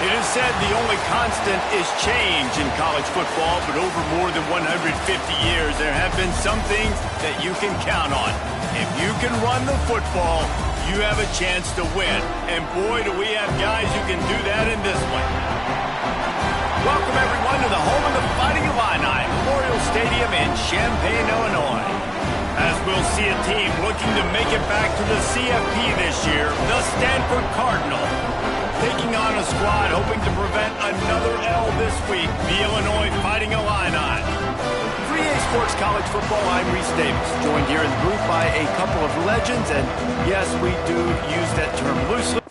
It is said the only constant is change in college football, but over more than 150 years, there have been some things that you can count on. If you can run the football, you have a chance to win. And boy, do we have guys who can do that in this one. Welcome, everyone, to the home of the Fighting Illini, Memorial Stadium in Champaign, Illinois. As we'll see a team looking to make it back to the CFP this year, the Stanford Cardinal. Taking on a squad hoping to prevent another L this week, the Illinois Fighting Illini. 3A Sports College Football, I'm Reese Davis, joined here in the booth by a couple of legends, and yes, we do use that term loosely.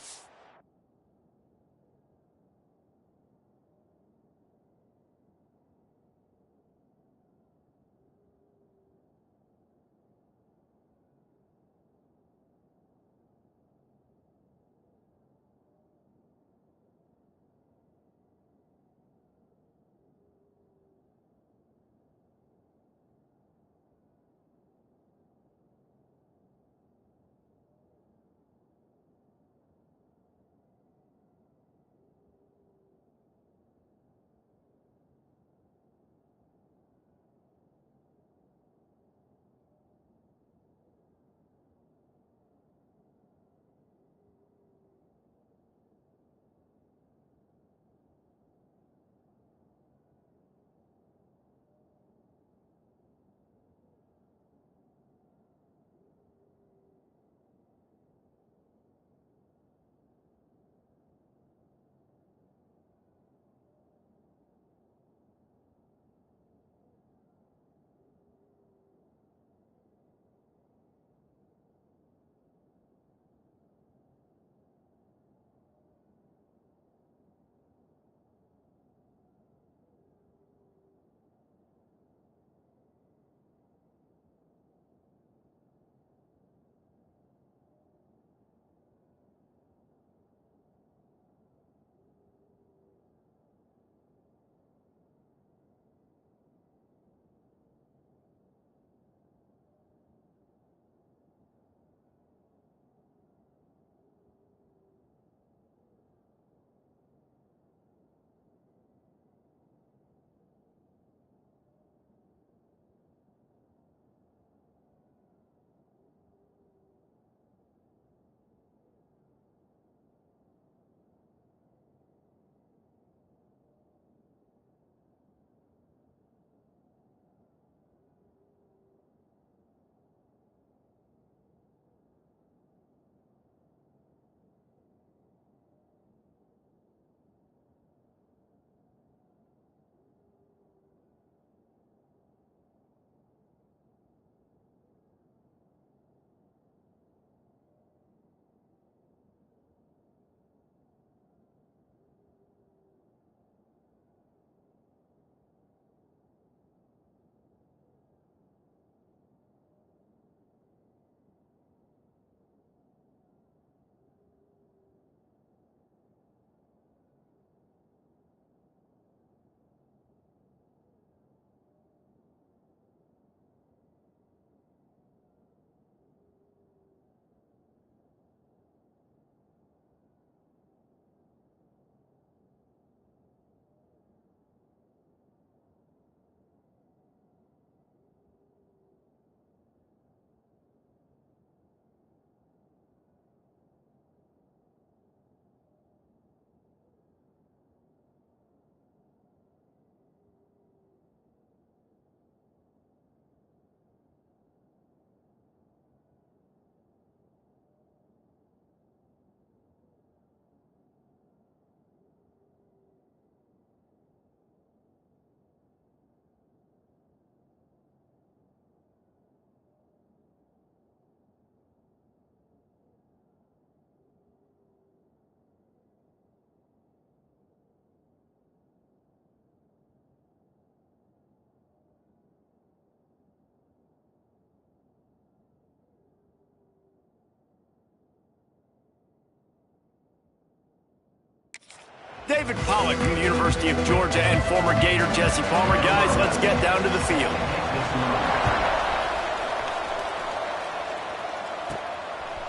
David Pollack from the University of Georgia and former Gator Jesse Palmer. Guys, let's get down to the field.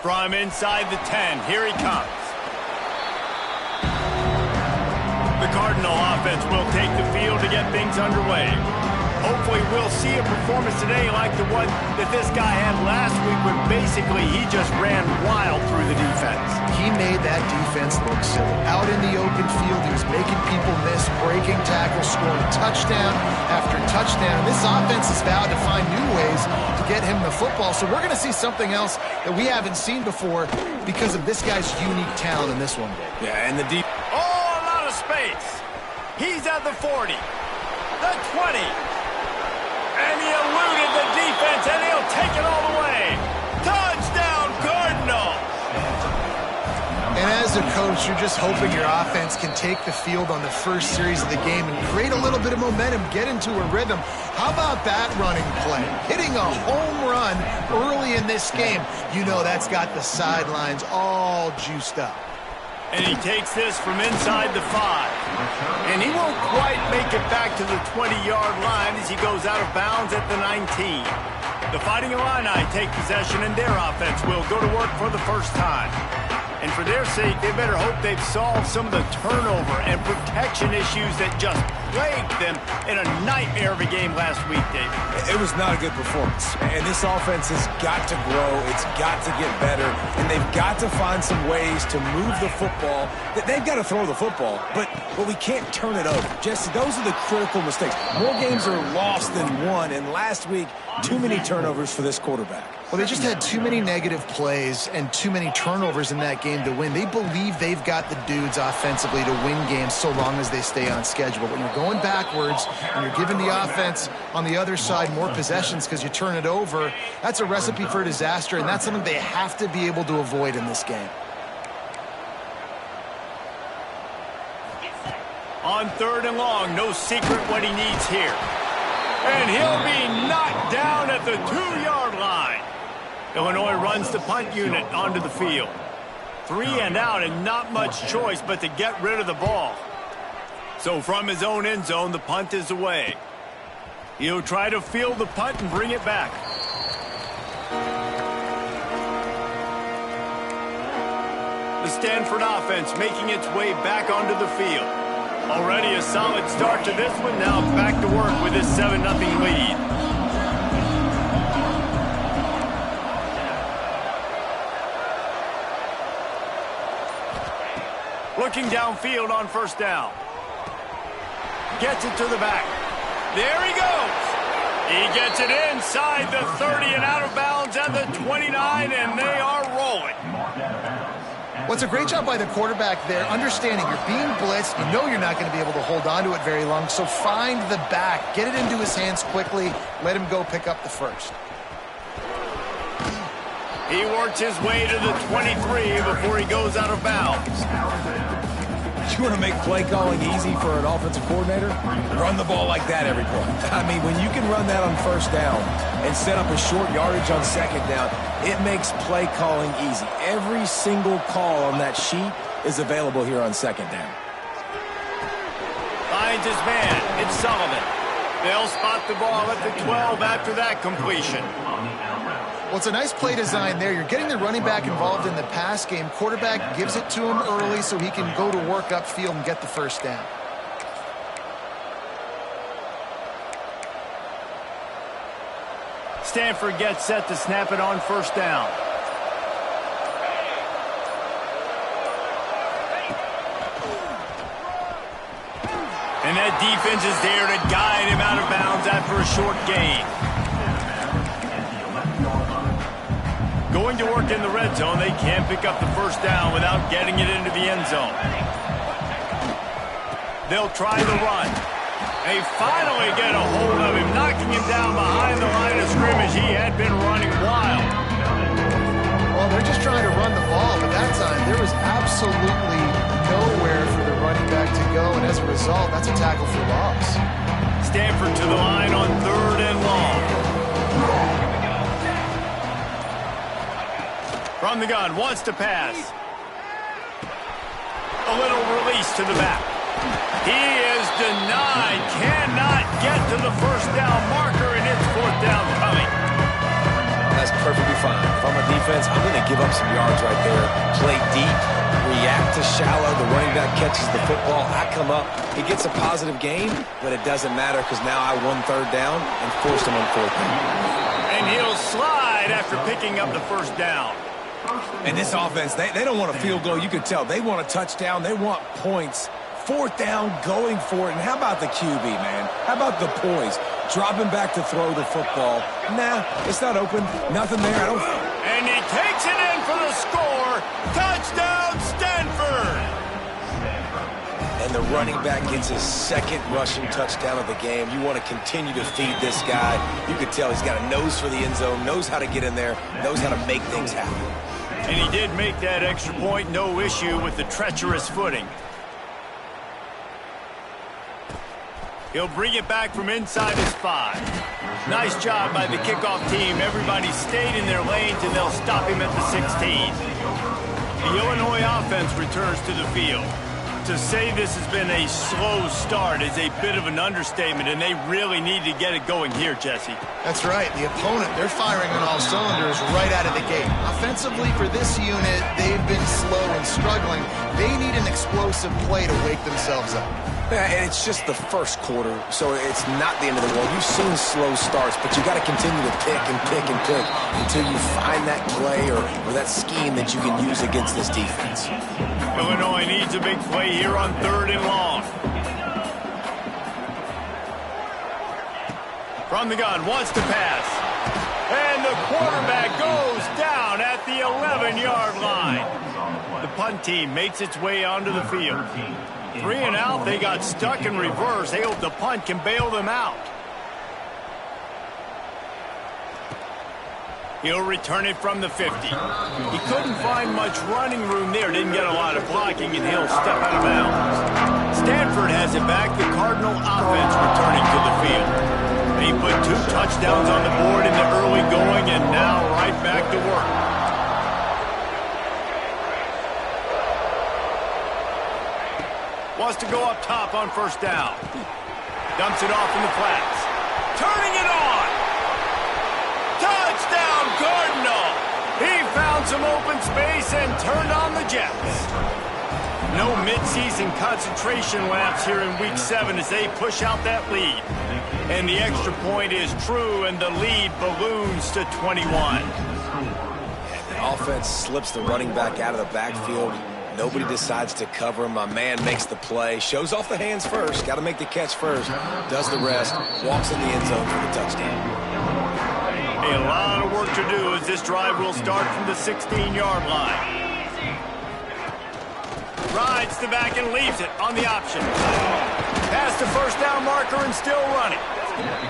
From inside the 10, here he comes. The Cardinal offense will take the field to get things underway. Hopefully we'll see a performance today like the one that this guy had last week when basically he just ran wild through the defense. He made that defense look silly. Out in the open field, he was making people miss, breaking tackles, scoring touchdown after touchdown. And this offense is vowed to find new ways to get him the football. So we're going to see something else that we haven't seen before because of this guy's unique talent in this one. Yeah, and the deep... Oh, a lot of space. He's at the 40, the 20. And he eluded the defense, and he'll take it all the way. Touchdown, Cardinal! And as a coach, you're just hoping your offense can take the field on the first series of the game and create a little bit of momentum, get into a rhythm. How about that running play? Hitting a home run early in this game. You know that's got the sidelines all juiced up. And he takes this from inside the 5. And he won't quite make it back to the 20-yard line as he goes out of bounds at the 19. The Fighting Illini take possession, and their offense will go to work for the first time. And for their sake, they better hope they've solved some of the turnover and protection issues that just plagued them in a nightmare of a game last week, Dave. It was not a good performance. And this offense has got to grow. It's got to get better. And they've got to find some ways to move the football. They've got to throw the football, but we can't turn it over. Jesse, those are the critical mistakes. More games are lost than won, and last week, too many turnovers for this quarterback. Well, they just had too many negative plays and too many turnovers in that game to win. They believe they've got the dudes offensively to win games so long as they stay on schedule. But when you're going backwards and you're giving the offense on the other side more possessions because you turn it over, that's a recipe for disaster, and that's something they have to be able to avoid in this game. On 3rd and long, no secret what he needs here. And he'll be knocked down at the 2-yard line. Illinois runs the punt unit onto the field. 3 and out, and not much choice but to get rid of the ball. So from his own end zone, the punt is away. He'll try to field the punt and bring it back. The Stanford offense making its way back onto the field. Already a solid start to this one. Now back to work with his 7-0 lead. Looking downfield on 1st down. Gets it to the back. There he goes. He gets it inside the 30 and out of bounds at the 29, and they are rolling. Well, it's a great job by the quarterback there, understanding you're being blitzed. You know you're not going to be able to hold on to it very long, so find the back. Get it into his hands quickly. Let him go pick up the first. He works his way to the 23 before he goes out of bounds. You want to make play calling easy for an offensive coordinator? Run the ball like that every play. I mean, when you can run that on 1st down and set up a short yardage on 2nd down, it makes play calling easy. Every single call on that sheet is available here on 2nd down. Finds his man. It's Sullivan. They'll spot the ball at the 12 after that completion. Well, it's a nice play design there. You're getting the running back involved in the pass game. Quarterback gives it to him early so he can go to work upfield and get the 1st down. Stanford gets set to snap it on 1st down. And that defense is there to guide him out of bounds after a short gain. Going to work in the red zone, they can't pick up the 1st down without getting it into the end zone. They'll try the run. They finally get a hold of him, knocking him down behind the line of scrimmage. He had been running wild. Well, they're just trying to run the ball, but that time there was absolutely nowhere for the running back to go, and as a result, that's a tackle for loss. Stanford to the line on 3rd and long. From the gun, wants to pass. A little release to the back. He is denied. Cannot get to the first down marker, and it's fourth down coming. That's perfectly fine. If I'm a defense, I'm going to give up some yards right there. Play deep, react to shallow. The running back catches the football. I come up. He gets a positive gain, but it doesn't matter because now I won third down and forced him on fourth down. And he'll slide after picking up the first down. And this offense, they don't want a field goal. You can tell. They want a touchdown. They want points. Fourth down, going for it. And how about the QB, man? How about the poise? Dropping back to throw the football. Nah, it's not open. Nothing there. And he takes it in for the score. Touchdown, Stanford. And the running back gets his second rushing touchdown of the game. You want to continue to feed this guy. You can tell he's got a nose for the end zone, knows how to get in there, knows how to make things happen. And he did make that extra point, no issue with the treacherous footing. He'll bring it back from inside his 5. Nice job by the kickoff team. Everybody stayed in their lanes, and they'll stop him at the 16. The Illinois offense returns to the field. To say this has been a slow start is a bit of an understatement, and they really need to get it going here, Jesse. That's right. The opponent, they're firing on all cylinders right out of the gate. Offensively, for this unit, they've been slow and struggling. They need an explosive play to wake themselves up. Yeah, and it's just the first quarter, so it's not the end of the world. You've seen slow starts, but you got to continue to pick and pick and pick until you find that play or that scheme that you can use against this defense. Illinois needs a big play here on 3rd and long. From the gun, wants to pass. And the quarterback goes down at the 11-yard line. The punt team makes its way onto the field. 3 and out, they got stuck in reverse. They hope the punt can bail them out. He'll return it from the 50. He couldn't find much running room there, didn't get a lot of blocking, and he'll step out of bounds. Stanford has it back, the Cardinal offense returning to the field. They put 2 touchdowns on the board in the early going, and now right back to work. Wants to go up top on first down. Dumps it off in the flats. Turning it on. Touchdown, Cardinal. He found some open space and turned on the Jets. No midseason concentration laps here in Week 7 as they push out that lead. And the extra point is true, and the lead balloons to 21. The offense slips the running back out of the backfield. Nobody decides to cover him. My man makes the play. Shows off the hands first. Got to make the catch first. Does the rest. Walks in the end zone for the touchdown. A lot of work to do as this drive will start from the 16-yard line. Rides the back and leaves it on the option. Past the first down marker and still running.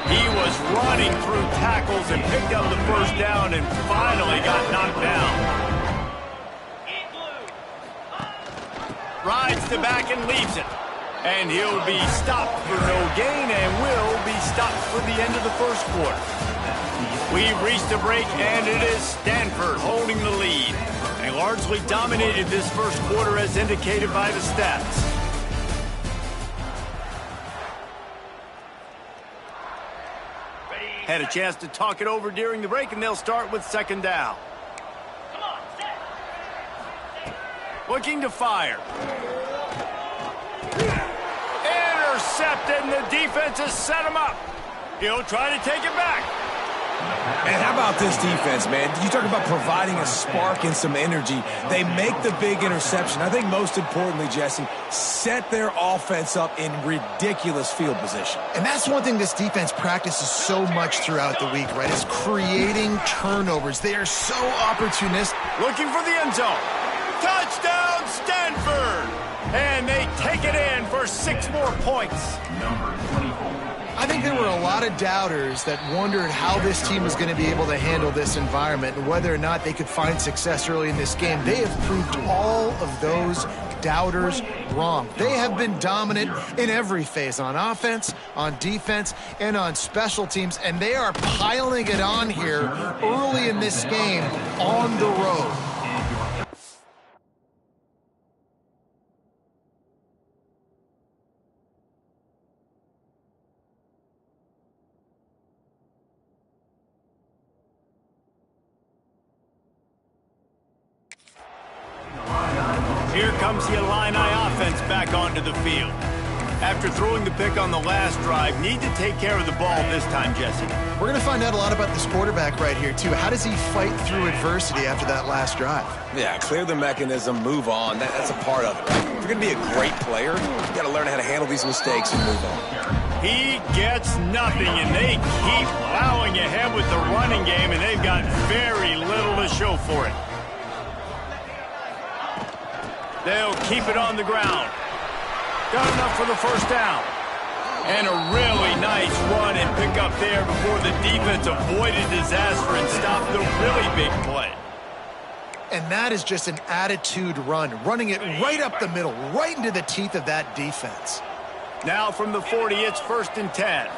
He was running through tackles and picked up the first down and finally got knocked down. Rides the back and leaves it. And he'll be stopped for no gain and will be stopped for the end of the first quarter. We've reached the break, and it is Stanford holding the lead. They largely dominated this first quarter as indicated by the stats. Had a chance to talk it over during the break, and they'll start with second down. Looking to fire. Intercepted, and the defense has set him up. He'll try to take it back. And how about this defense, man? You talk about providing a spark and some energy. They make the big interception. I think most importantly, Jesse, set their offense up in ridiculous field position. And that's one thing this defense practices so much throughout the week, right? Is creating turnovers. They are so opportunistic. Looking for the end zone. Touchdown, Stanford! And they take it in for 6 more points. I think there were a lot of doubters that wondered how this team was going to be able to handle this environment and whether or not they could find success early in this game. They have proved all of those doubters wrong. They have been dominant in every phase, on offense, on defense, and on special teams, and they are piling it on here early in this game on the road. Here comes the Illini offense back onto the field. After throwing the pick on the last drive, need to take care of the ball this time, Jesse. We're going to find out a lot about this quarterback right here, too. How does he fight through adversity after that last drive? Yeah, clear the mechanism, move on. That's a part of it. Right? If you're going to be a great player, you got to learn how to handle these mistakes and move on. He gets nothing, and they keep plowing ahead with the running game, and they've got very little to show for it. They'll keep it on the ground. Got enough for the first down. And a really nice run and pick up there before the defense avoided disaster and stopped the really big play. And that is just an attitude run, running it right up the middle, right into the teeth of that defense. Now from the 40, it's 1st and 10.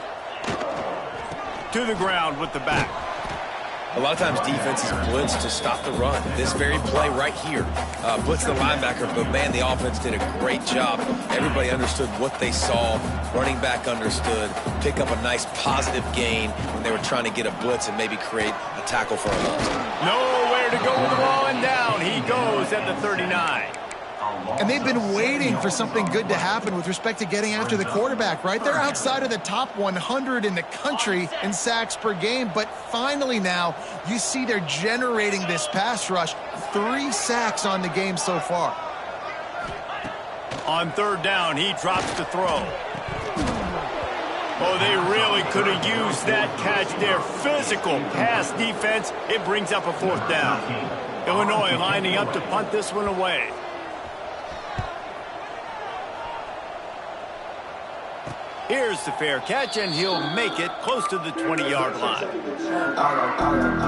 To the ground with the back. A lot of times defenses blitz to stop the run. This very play right here, blitz the linebacker, but man, the offense did a great job. Everybody understood what they saw. Running back understood. Pick up a nice positive gain when they were trying to get a blitz and maybe create a tackle for a loss. Nowhere to go with the ball, and down he goes at the 39. And they've been waiting for something good to happen with respect to getting after the quarterback, right? They're outside of the top 100 in the country in sacks per game, but finally now you see they're generating this pass rush. 3 sacks on the game so far. On 3rd down, he drops to throw. Oh, they really could have used that catch there. Physical pass defense. It brings up a 4th down. Illinois lining up to punt this one away. Here's the fair catch, and he'll make it close to the 20-yard line.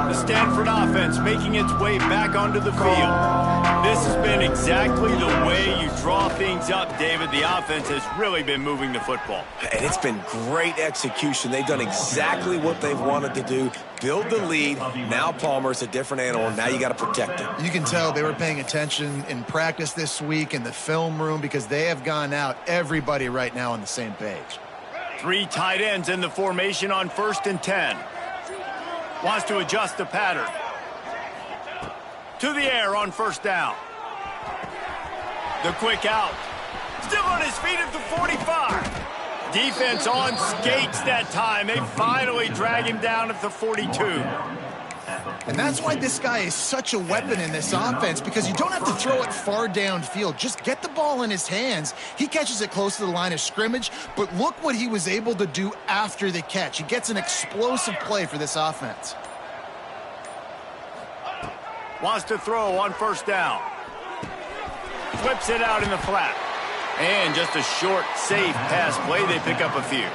The Stanford offense making its way back onto the field. This has been exactly the way you draw things up, David. The offense has really been moving the football. And it's been great execution. They've done exactly what they've wanted to do. Build the lead. Now Palmer's a different animal. Now you got to protect it. You can tell they were paying attention in practice this week in the film room because they have gone out, everybody right now on the same page. 3 tight ends in the formation on 1st and 10. Wants to adjust the pattern. To the air on 1st down. The quick out. Still on his feet at the 45. Defense on skates that time. They finally drag him down at the 42. And that's why this guy is such a weapon in this offense, because you don't have to throw it far downfield. Just get the ball in his hands. He catches it close to the line of scrimmage, but look what he was able to do after the catch. He gets an explosive play for this offense. Wants to throw on 1st down. Flips it out in the flat. And just a short, safe pass play. They pick up a few.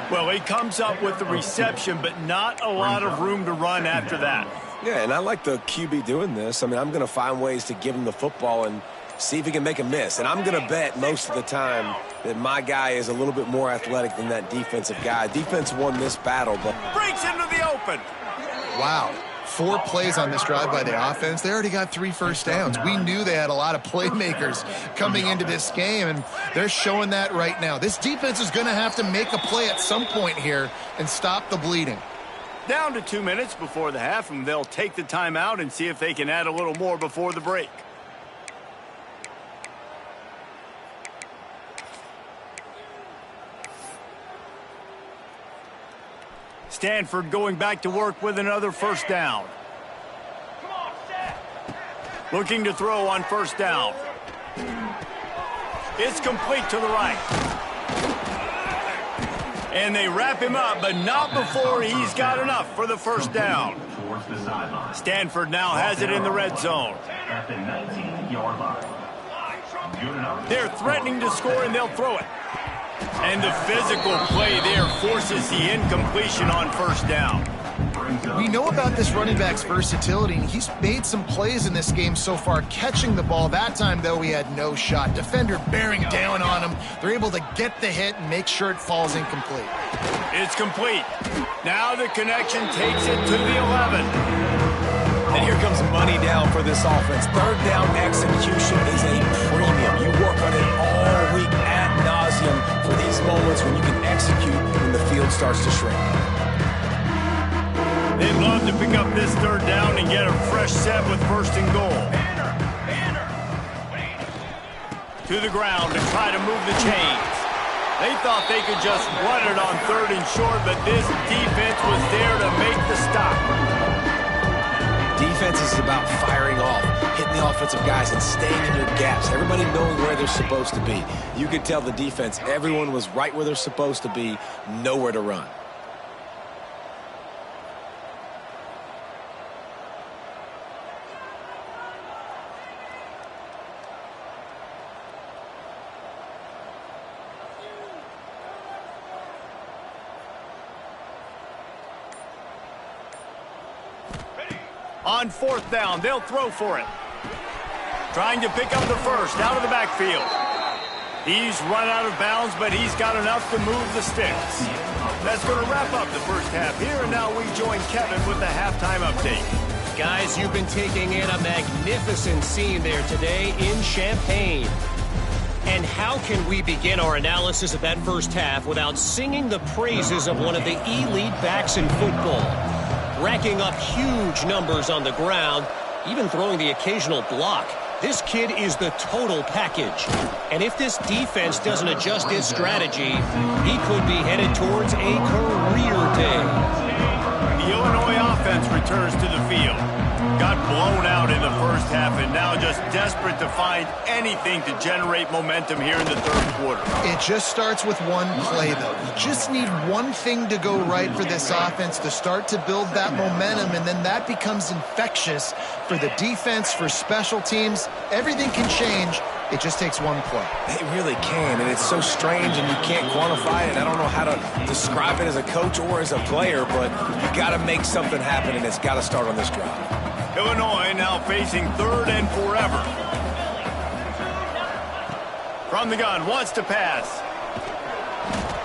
Well, he comes up with the reception, but not a lot of room to run after that. Yeah, and I like the QB doing this. I mean, I'm going to find ways to give him the football and see if he can make a miss. And I'm going to bet most of the time that my guy is a little bit more athletic than that defensive guy. Defense won this battle, but breaks into the open. Wow. 4 plays on this drive by the offense. They already got 3 first downs. We knew they had a lot of playmakers coming into this game, and they're showing that right now. This defense is going to have to make a play at some point here and stop the bleeding. Down to 2 minutes before the half, and they'll take the timeout and see if they can add a little more before the break. Stanford going back to work with another 1st down. Looking to throw on 1st down. It's complete to the right. And they wrap him up, but not before he's got enough for the 1st down. Stanford now has it in the red zone. They're threatening to score, and they'll throw it. And the physical play there forces the incompletion on 1st down. We know about this running back's versatility, and he's made some plays in this game so far catching the ball. That time, though, he had no shot. Defender bearing down on him. They're able to get the hit and make sure it falls incomplete. It's complete. Now the connection takes it to the 11. And here comes money down for this offense. 3rd down execution is a premium. You work on it all week ad nauseum for these moments when you can execute when the field starts to shrink. They'd love to pick up this 3rd down and get a fresh set with 1st and goal. to the ground to try to move the chains. They thought they could just run it on 3rd and short, but this defense was there to make the stop. Defense is about firing off, hitting the offensive guys and staying in your gaps. Everybody knowing where they're supposed to be. You could tell the defense, everyone was right where they're supposed to be, nowhere to run. On 4th down, they'll throw for it. Trying to pick up the first out of the backfield. He's run out of bounds, but he's got enough to move the sticks. That's going to wrap up the first half here, and now we join Kevin with the halftime update. Guys, you've been taking in a magnificent scene there today in Champaign. And how can we begin our analysis of that first half without singing the praises of one of the elite backs in football? Racking up huge numbers on the ground, even throwing the occasional block. This kid is the total package. And if this defense doesn't adjust its strategy, he could be headed towards a career day. The Illinois offense returns to the field. Got blown out in the first half and now just desperate to find anything to generate momentum here in the 3rd quarter. It just starts with one play, though. You just need one thing to go right for this offense to start to build that momentum, and then that becomes infectious for the defense, for special teams. Everything can change. It just takes one play. It really can, and it's so strange, and you can't quantify it. I don't know how to describe it as a coach or as a player, but you got to make something happen, and it's got to start on this drive. Illinois now facing 3rd and forever. From the gun, wants to pass.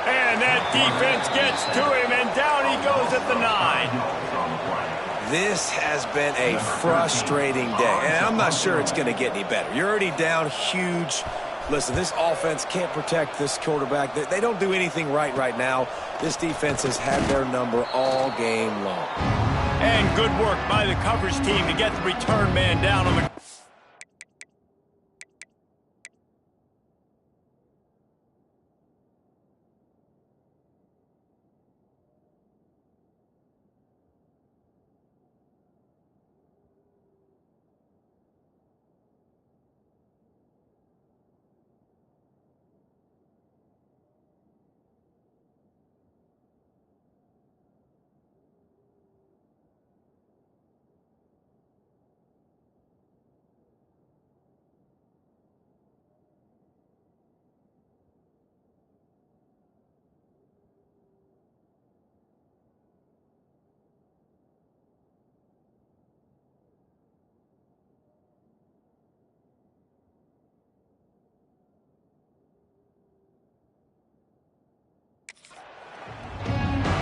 And that defense gets to him, and down he goes at the 9. This has been a frustrating day, and I'm not sure it's going to get any better. You're already down huge. Listen, this offense can't protect this quarterback. They don't do anything right now. This defense has had their number all game long. And good work by the coverage team to get the return man down on the...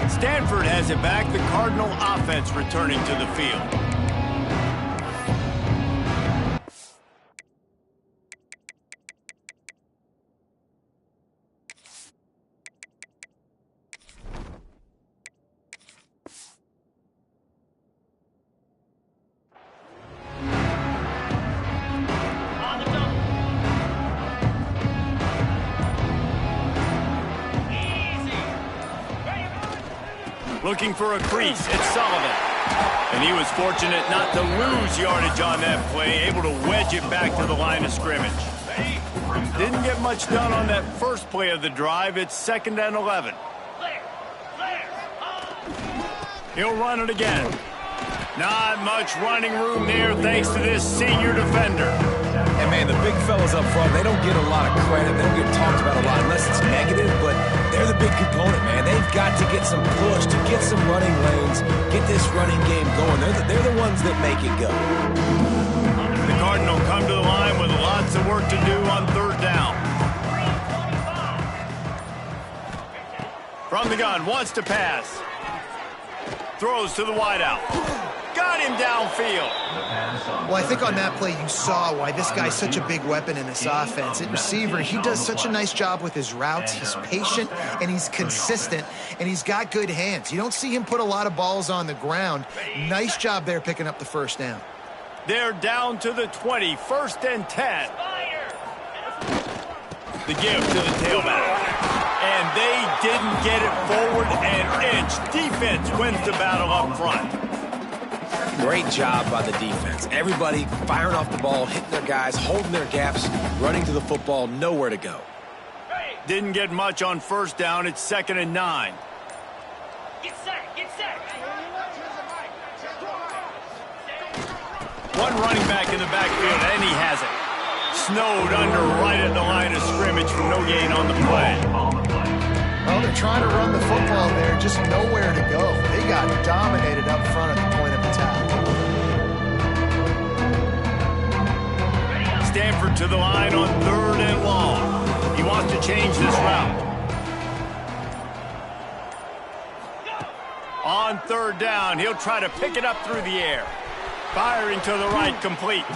Stanford has it back. The Cardinal offense returning to the field. Looking for a crease, it's Sullivan. And he was fortunate not to lose yardage on that play, able to wedge it back to the line of scrimmage. Didn't get much done on that first play of the drive. It's 2nd and 11. He'll run it again. Not much running room there thanks to this senior defender. And, man, the big fellas up front, they don't get a lot of credit. They don't get talked about a lot unless it's negative, but they're the big component, man. They've got to get some push, to get some running lanes, get this running game going. They're the ones that make it go. The Cardinal come to the line with lots of work to do on 3rd down. From the gun, wants to pass. Throws to the wideout. Got him downfield. Well, I think on that play you saw why this guy's such a big weapon in this offense. At receiver, he does such a nice job with his routes. He's patient, and he's consistent, and he's got good hands. You don't see him put a lot of balls on the ground. Nice job there picking up the 1st down. They're down to the 20, 1st and 10. The give to the tailback. And they didn't get it forward an inch. Defense wins the battle up front. Great job by the defense. Everybody firing off the ball, hitting their guys, holding their gaps, running to the football, nowhere to go. Didn't get much on first down. It's 2nd and 9. Get set, get set. One running back in the backfield, and he has it. Snowed under right at the line of scrimmage for no gain on the play. Well, they're trying to run the football there, just nowhere to go. They got dominated up front at the point of attack. Stanford to the line on 3rd and long. He wants to change this route. On 3rd down, he'll try to pick it up through the air. Firing to the right, complete.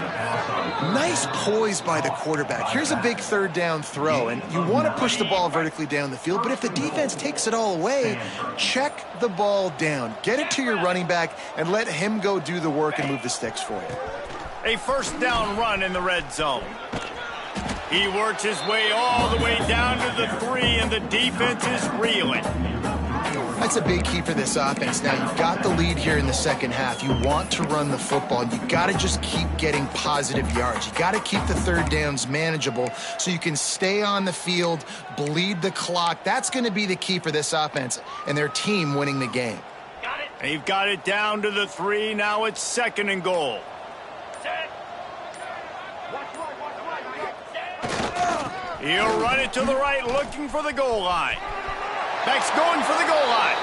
Nice poise by the quarterback. Here's a big 3rd down throw, and you want to push the ball vertically down the field, but if the defense takes it all away, check the ball down. Get it to your running back and let him go do the work and move the sticks for you. A 1st down run in the red zone. He works his way all the way down to the 3, and the defense is reeling. That's a big key for this offense. Now, you've got the lead here in the second half. You want to run the football, and you got to just keep getting positive yards. You got to keep the 3rd downs manageable so you can stay on the field, bleed the clock. That's going to be the key for this offense and their team winning the game. Got it. They've got it down to the 3. Now it's 2nd and goal. Set. He'll run it to the right, looking for the goal line. Beck's going for the goal line.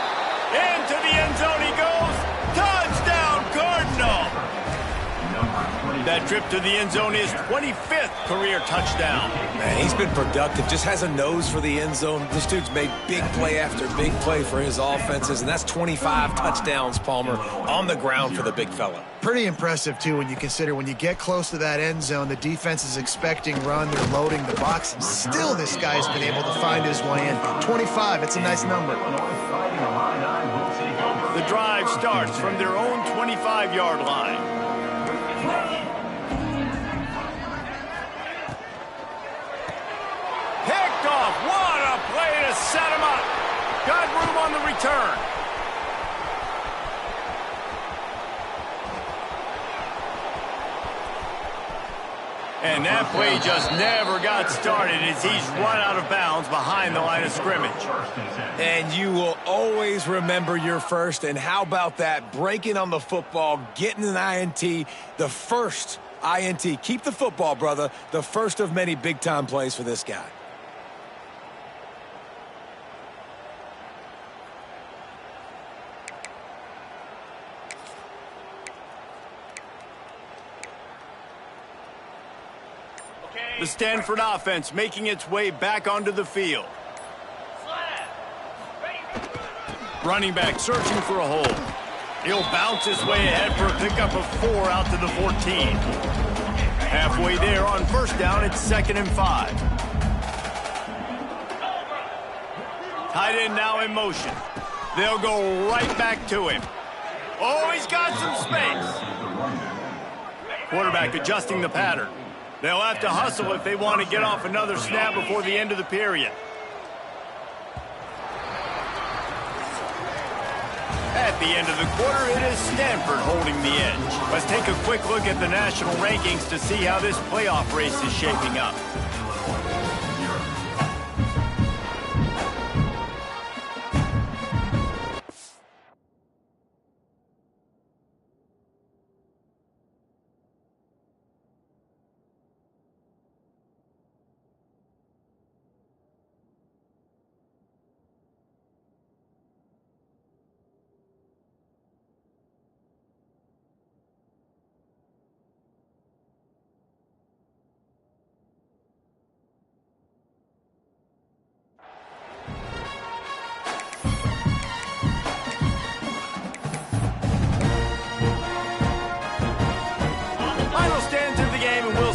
Into the end zone he goes. Touchdown, Cardinal. That trip to the end zone is 25th career touchdown. Man, he's been productive. Just has a nose for the end zone. This dude's made big play after big play for his offenses, and that's 25 touchdowns, Palmer, on the ground for the big fella. Pretty impressive, too, when you consider when you get close to that end zone, the defense is expecting run, they're loading the box, and still this guy's been able to find his way in. 25, it's a nice number. The drive starts from their own 25-yard line. Picked off. What a play to set him up. Got room on the return. And that play just never got started as he's run out of bounds behind the line of scrimmage. And you will always remember your first. And how about that? Breaking on the football, getting an INT, the first INT. Keep the football, brother. The first of many big-time plays for this guy. The Stanford offense making its way back onto the field. Running back searching for a hole. He'll bounce his way ahead for a pickup of 4 out to the 14. Halfway there on 1st down, it's 2nd and 5. Tight end now in motion. They'll go right back to him. Oh, he's got some space. Quarterback adjusting the pattern. They'll have to hustle if they want to get off another snap before the end of the period. At the end of the quarter, it is Stanford holding the edge. Let's take a quick look at the national rankings to see how this playoff race is shaping up.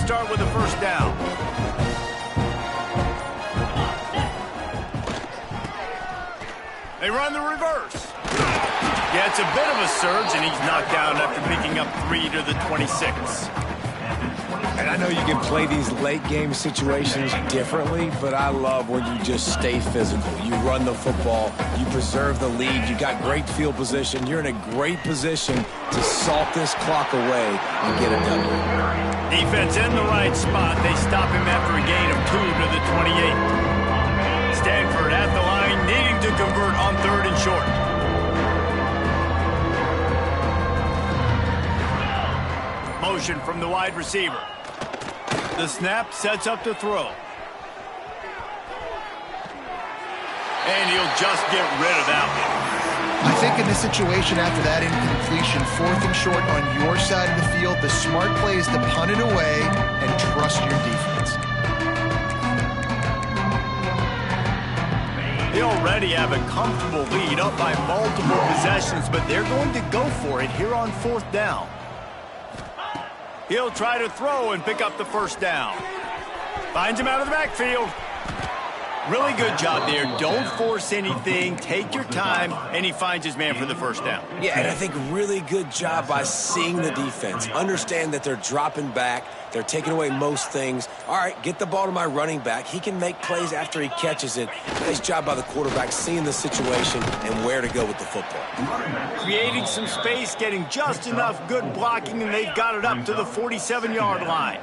Start with a 1st down. They run the reverse. Yeah, it's a bit of a surge, and he's knocked down after picking up 3 to the 26. And I know you can play these late game situations differently, but I love when you just stay physical. You run the football, you preserve the lead, you got great field position, you're in a great position to salt this clock away and get a W. Defense in the right spot. They stop him after a gain of 2 to the 28. Stanford at the line, needing to convert on 3rd and short. Motion from the wide receiver. The snap sets up the throw. And he'll just get rid of that one. I think in this situation after that incompletion, 4th and short on your side of the field, the smart play is to punt it away and trust your defense. They already have a comfortable lead up by multiple possessions, but they're going to go for it here on 4th down. He'll try to throw and pick up the 1st down. Finds him out of the backfield. Really good job there. Don't force anything. Take your time, and he finds his man for the 1st down. Yeah, and I think really good job by seeing the defense. Understand that they're dropping back. They're taking away most things. All right, get the ball to my running back. He can make plays after he catches it. Nice job by the quarterback seeing the situation and where to go with the football. Creating some space, getting just enough good blocking, and they've got it up to the 47-yard line.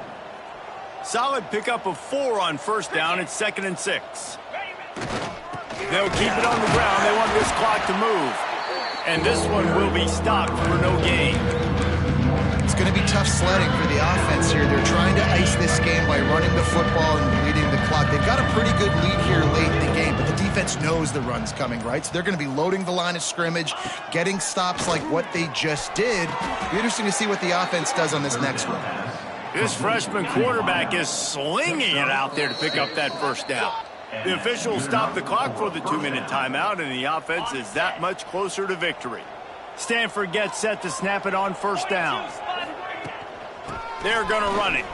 Solid pickup of 4 on 1st down. It's 2nd and 6. They'll keep it on the ground. They want this clock to move. And this one will be stopped for no gain. It's going to be tough sledding for the offense here. They're trying to ice this game by running the football and leading the clock. They've got a pretty good lead here late in the game, but the defense knows the run's coming, right? So they're going to be loading the line of scrimmage, getting stops like what they just did. It'll be interesting to see what the offense does on this next one. This freshman quarterback is slinging it out there to pick up that 1st down. The officials stop the clock for the 2-minute timeout, and the offense is that much closer to victory. Stanford gets set to snap it on 1st down. They're going to run it.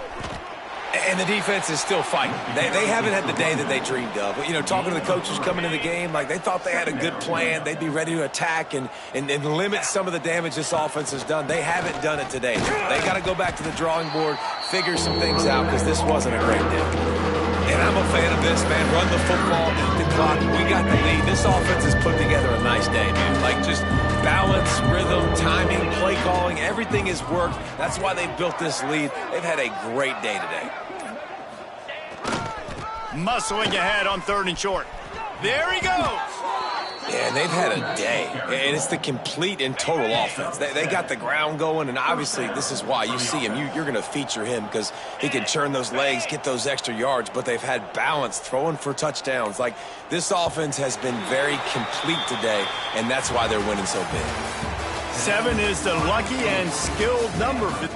And the defense is still fighting. They haven't had the day that they dreamed of. You know, talking to the coaches coming into the game, like they thought they had a good plan. They'd be ready to attack and limit some of the damage this offense has done. They haven't done it today. They got to go back to the drawing board, figure some things out, because this wasn't a great day. And I'm a fan of this, man. Run the football, eat the clock. We got the lead. This offense has put together a nice day, man. Like just balance, rhythm, timing, play calling, everything has worked. That's why they built this lead. They've had a great day today. Muscling ahead on 3rd and short. There he goes. Yeah, and they've had a day, and it's the complete and total offense. They got the ground going, and obviously this is why you see him. You're going to feature him because he can churn those legs, get those extra yards, but they've had balance, throwing for touchdowns. Like, this offense has been very complete today, and that's why they're winning so big. 7 is the lucky and skilled number for